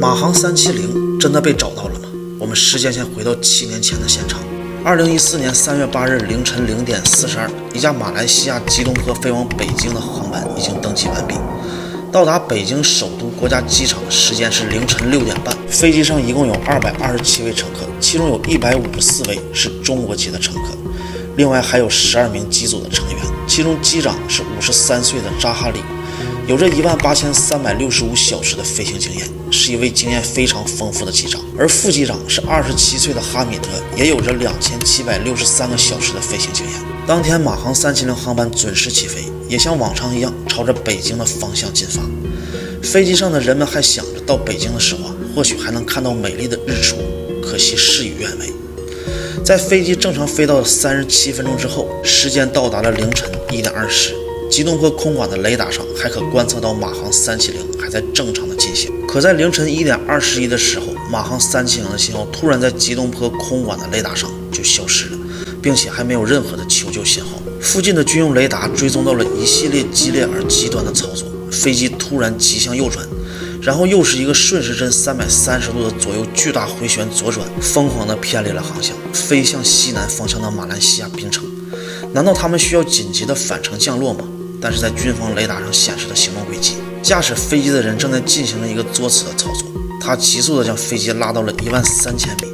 马航370真的被找到了吗？我们时间线回到7年前的现场。2014年3月8日凌晨0点42，一架马来西亚吉隆坡飞往北京的航班已经登机完毕。到达北京首都国家机场的时间是凌晨6点半。飞机上一共有227位乘客，其中有154位是中国籍的乘客，另外还有12名机组的成员，其中机长是53岁的扎哈里，有着18365小时的飞行经验，是一位经验非常丰富的机长。而副机长是27岁的哈米德，也有着2763个小时的飞行经验。当天马航370航班准时起飞，也像往常一样朝着北京的方向进发。飞机上的人们还想着到北京的时候或许还能看到美丽的日出，可惜事与愿违。在飞机正常飞到37分钟之后，时间到达了凌晨1点20，吉隆坡空管的雷达上还可观测到马航370还在正常的进行。可在凌晨1点21的时候，马航370的信号突然在吉隆坡空管的雷达上就消失了，并且还没有任何的求救信号。附近的军用雷达追踪到了一系列激烈而极端的操作，飞机突然急向右转，然后又是一个顺时针330度的左右巨大回旋左转，疯狂地偏离了航向，飞向西南方向的马来西亚槟城。难道他们需要紧急的返程降落吗？但是在军方雷达上显示的行动轨迹，驾驶飞机的人正在进行了一个作死的操作，他急速地将飞机拉到了13000米，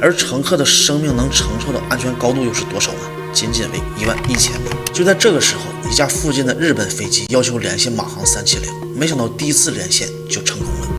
而乘客的生命能承受的安全高度又是多少呢？仅仅为11000米。就在这个时候，一架附近的日本飞机要求联系马航370，没想到第一次连线就成功了。